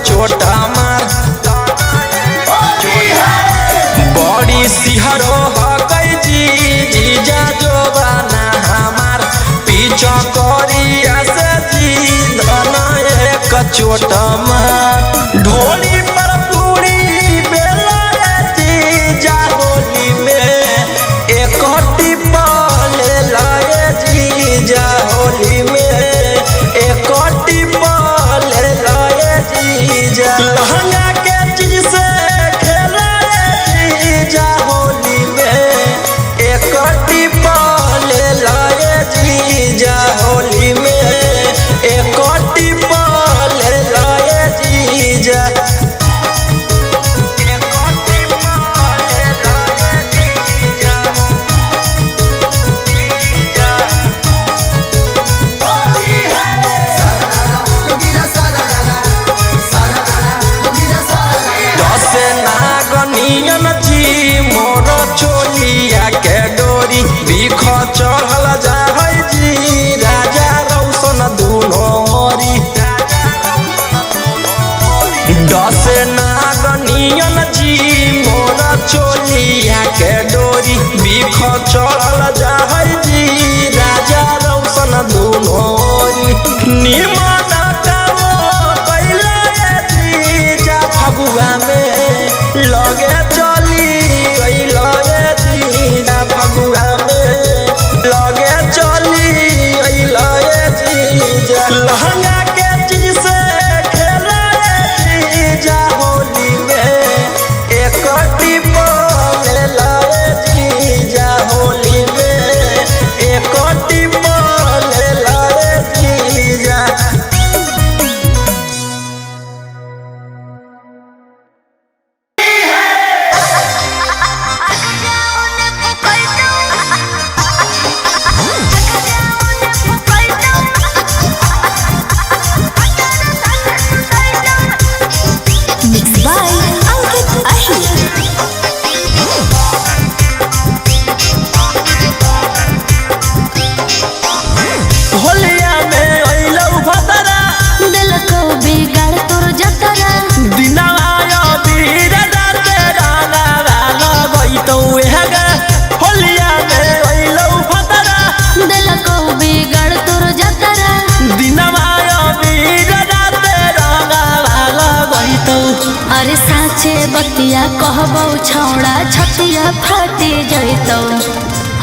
चोट मार बड़ी सिहरो हकई जीजा जोबाना हमार पीछा करिया से जी धन एक चोट मार ढोली पर पूरी बेला जीजा होली में एक टिप्पा ले लाए जीजा होली में एक टिप्पा ले लाए जीजा लहंगा के चीज से खेलाए जीजा होली में एक टिप्पा ले लाए जीजा होली में एक टिप्पा ले लाए जीजा चोलिया के डोरी बीख चढ़ल जाहै जी राजा रौशन दुनो मोरी दस नागनियन जी मोर चोलिया के डोरी बीख चढ़ल जाहै जी राजा रौशन दुनो मोरी निमन कामो कैले जीजा फगुआ में लगे चली फगुआ में लगे चली जीजा लहंगा के चीज से खेलाए जीजा होली में एक टिप्पा ले लाए जीजा होली में एक टिप्पा ले लाए जीजा अरे साचे बतिया कहबो छौड़ा छतिया फाटी जइतौ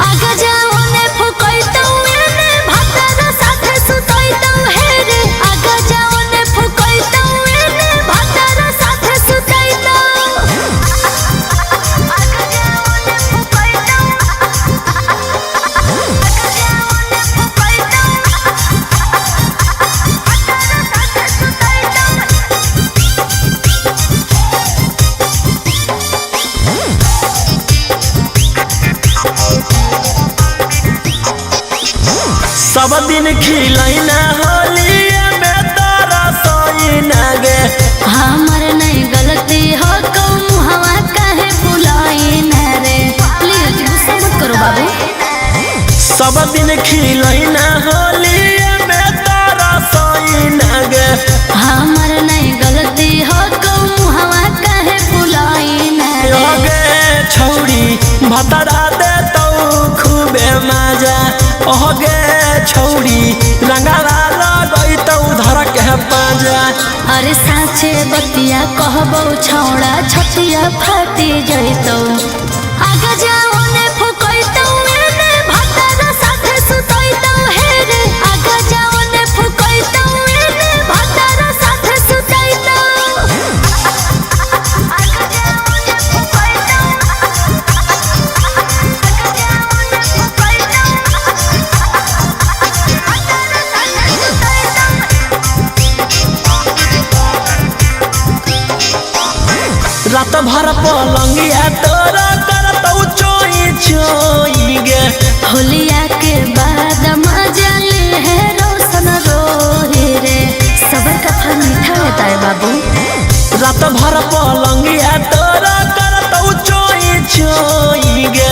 आगे जाओ ने फुकैतौ एने भातर साथे सुतैतौ हे रे आगे जाओ ने फुकैतौ एने भातर साथे सुतैतौ आगे जाओ ने फुकैतौ आगे जाओ ने फुकैतौ भातर साथे सुतैतौ सब दिन खिलैना होली में तारा सोइना गे हमर नहीं गलती हो तुम हवा काहे बुलाई न रे प्लीज गुस्सा मत करो बाबू सब दिन खिलैना होली में तारा सोइना गे हमर नहीं गलती हो तुम हवा काहे बुलाई न गे छौड़ी भतरा दे तो खूबे मजा ओगे छौड़ी रंगाला लगैतौ धर के पाजा अरे साचे बतिया कहबो छौड़ा छतिया फाटी जइतौ आगे जाओ ने फुकैतौ एने भातर साथे सुतैतौ हे रे आगे जाओ ने फुकैतौ एने भातर साथे सुतैतौ आगे जाओ ने फुकैतौ आगे जाओ ने फुकैतौ रात भर पलंगिया तोरा करतौ चोई चोई गे होलिया के बाद मजा ले है रोशन रोहे रे सबर का फल मीठा होता है बाबू रात भर पलंगिया तोरा करतौ चोई चोई गे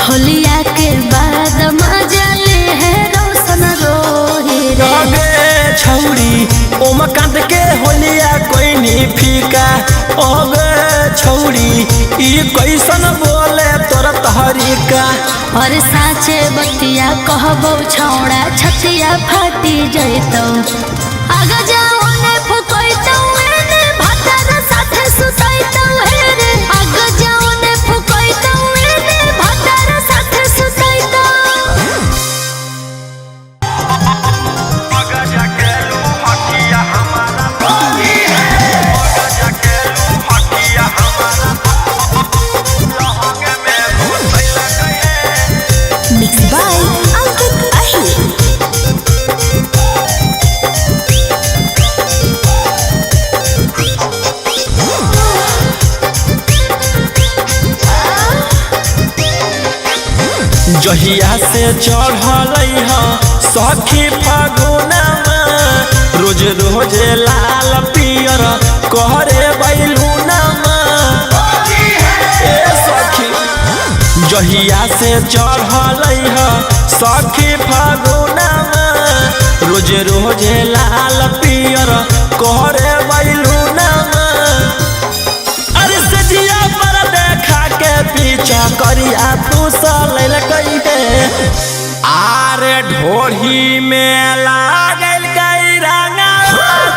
होलिया के बाद मजा ले है रोशन रोहे रे छौड़ी ओम कांद के होलिया कोई नी फीका ओगे छौड़ी ई कैसन बोले तोर तहरीका। और साचे बतिया कहबो छौड़ा छतिया फाटी जैतौ आगा जाओ ने फुकैतौ एने भातर साथे सुतैतौ हे रे आगा जाओ ने फुकैतौ एने भातर साथे सुतैतौ। Mixed by Ankit Ahir. जहिया से चढ़ल सखी फागुनमा रोज रोज लाल पियर कहरे बैलूनमा ए सखी। जहिया से चढ़ल सखी फागुनमा रोज रोज लाल पियर कहरे बैलूनमा। अरे सजिया पर देखा के पीछा करिया फूसल कई है आरे ढोढ़ी में लागल कई रंगा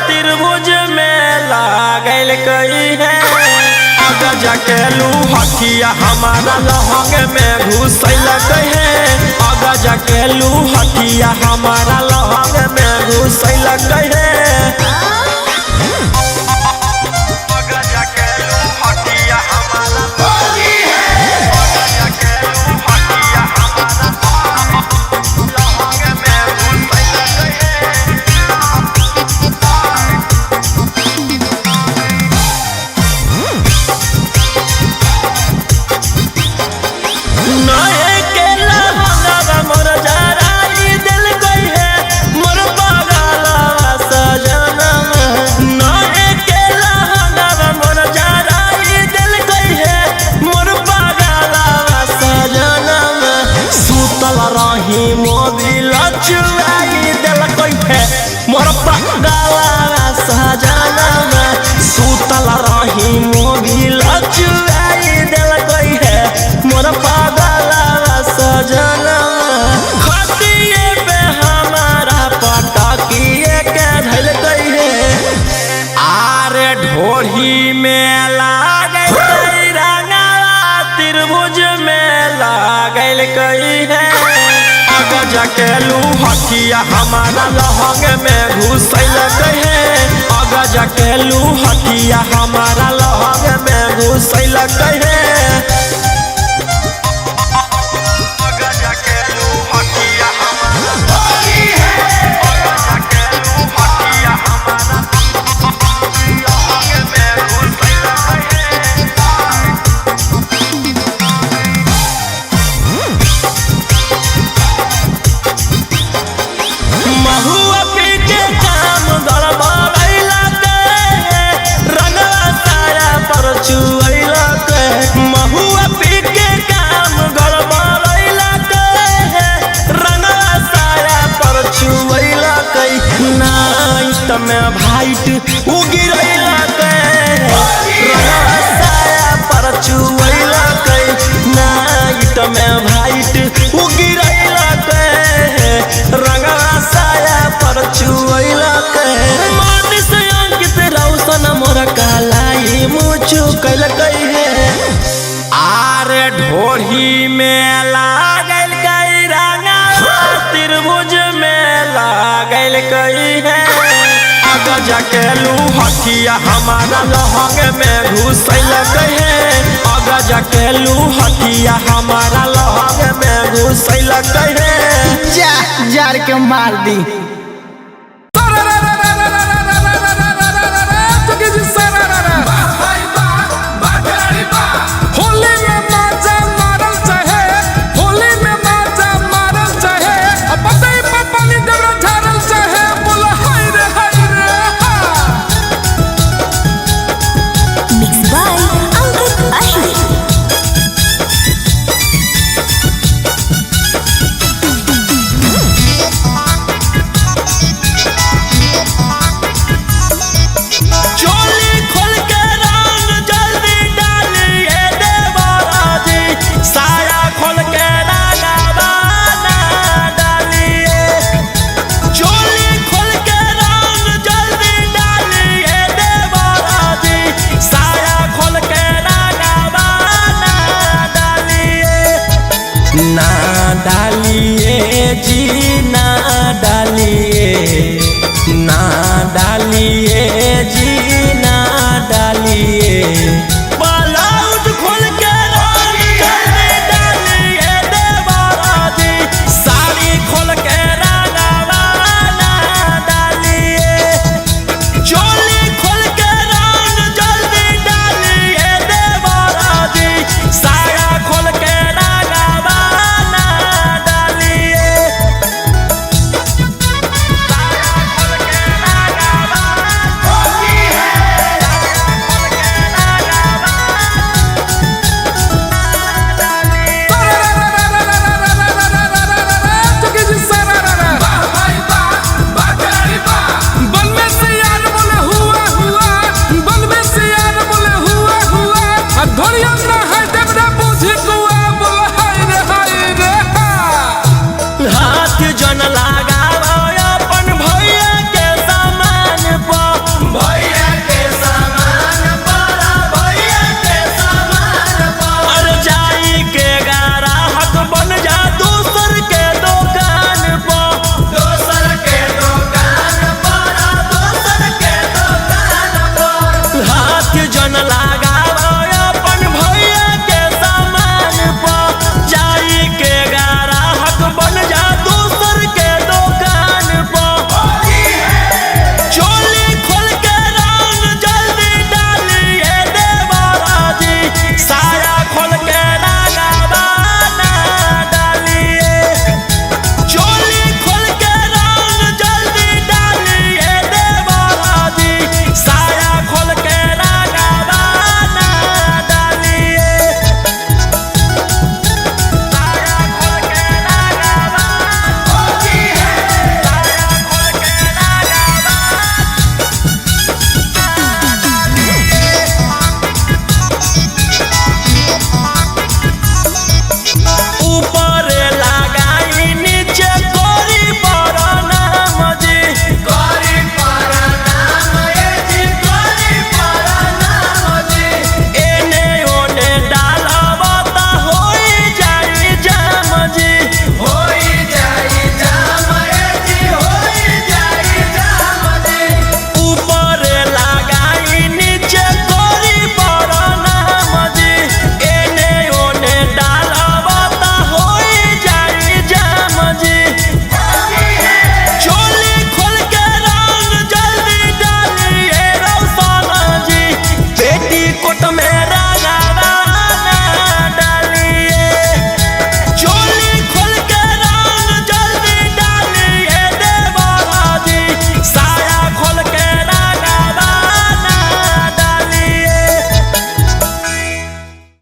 त्रिभुज में लागल कई है आगा जाके लूहटिया हमारा लहंग में घुसल गई है आगा जाके लूहटिया हमारा लहंग में घुसल गई है। मोर पगला सजनमा सुतल रही मोबिल चुराई दिल गई है मोर पगला सजनमा खतिए पे हमारा पटकिए के धल गई है आरे ढोढ़ी में लागल रंगा त्रिभुज में लागल गई है आगा जाके लूहटिया हमारा लहंग में घुसल गई है आगा जाके लूहटिया हमारा लहंग में घुसल गई है। में भाइट उगिरैला साया पर चुवैला नाइट में भाइट उगिरैला रंगवा साया पर चुवैला मन से अंकित रौशन मोर कालाई मुचु कैल गई है आरे ढोढ़ी में लागल गई रंगवा त्रिभुज में लागल गई है आगा जाके लूहटिया हमारा लहंग में घुसल गई है आगा जाके लूहटिया हमारा लहंग में घुसल गई है जा जार के मार दी। Mixed by Ankit Ahir. Blouse खोल के रंग जल्दी डालिए देवराजी, साड़ी खोल के रंगवा ना डालिए, चोली खोल के रंग जल्दी डालिए देवराजी, साया खोल के रंगवा ना डालिए, साया खोल के रंगवा होती है, धोरिया